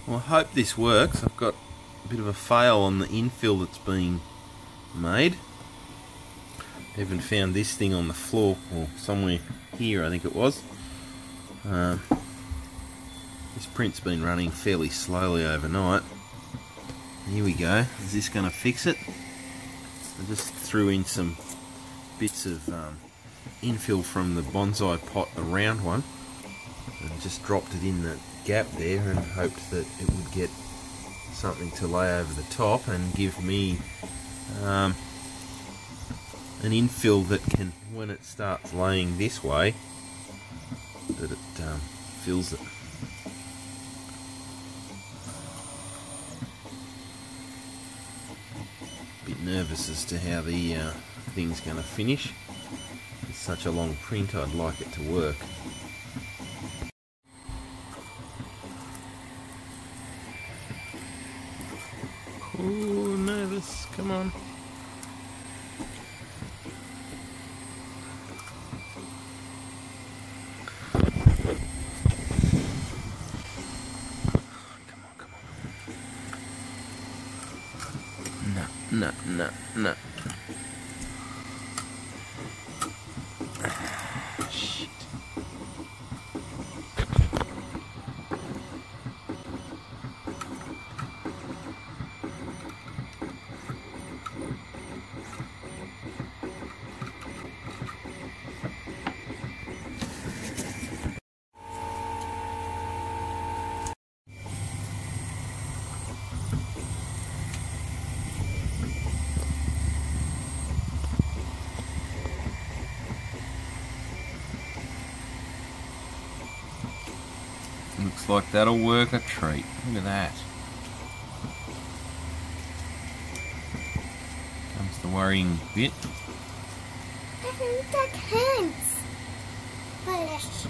Well, I hope this works. I've got a bit of a fail on the infill that's being made. Even found this thing on the floor, or somewhere here I think it was. This print's been running fairly slowly overnight. Here we go. Is this going to fix it? I just threw in some bits of infill from the bonsai pot, the round one, and just dropped it in the gap there and hoped that it would get something to lay over the top and give me an infill that can, when it starts laying this way, that it fills it. Bit nervous as to how the thing's going to finish. It's such a long print, I'd like it to work. Ooh, nervous, come on. No. Shit. Looks like that'll work a treat. Look at that. Comes the worrying bit. That hands. Polish.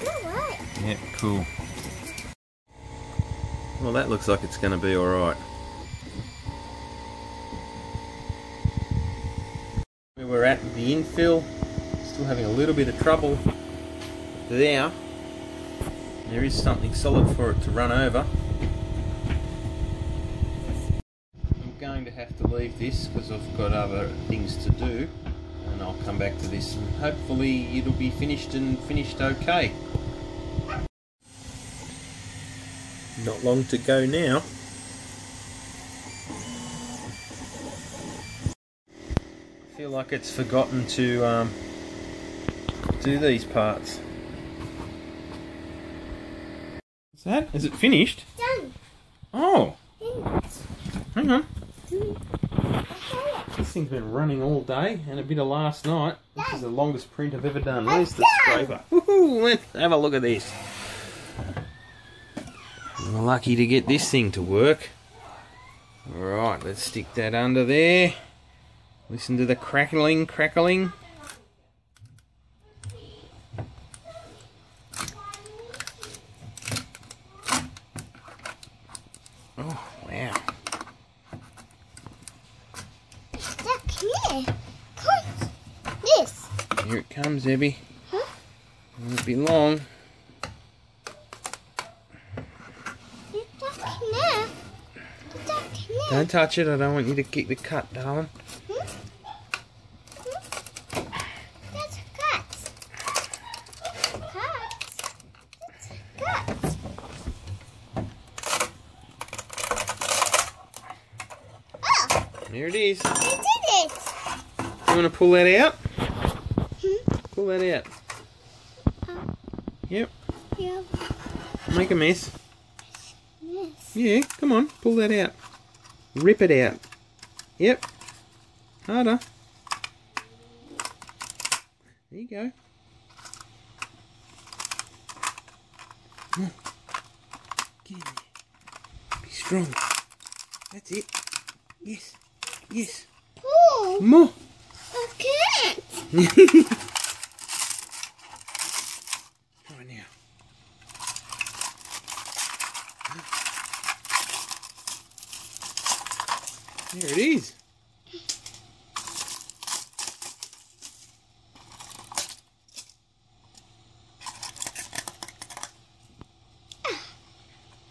Alright. Yeah, cool. Well, that looks like it's going to be alright. Where we're at with the infill, still having a little bit of trouble. There is something solid for it to run over. I'm going to have to leave this because I've got other things to do, and I'll come back to this and hopefully it'll be finished okay. Not long to go now. I feel like it's forgotten to do these parts. That? Is it finished? Done. Oh! Hang on. Okay. This thing's been running all day and a bit of last night. This is the longest print I've ever done. Where's the scraper? Woohoo! Let's have a look at this. We're lucky to get this thing to work. Alright, let's stick that under there. Listen to the crackling. Oh, wow. Look here. Come. This. Here it comes, Abby. Huh? Won't be long. Look here. Look here. Don't touch it, I don't want you to get the cut, darling. That's cuts. Cuts. Oh, There it is. I did it. You want to pull that out? Pull that out. Yep. Yeah. Make a mess. Yes. Yeah, come on, pull that out. Rip it out. Yep. Harder. There you go. Come on. Get in there. Be strong. That's it. Yes. Yes. Pull. More. I can't. Try now. There it is.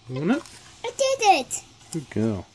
You want it? I did it. Good girl.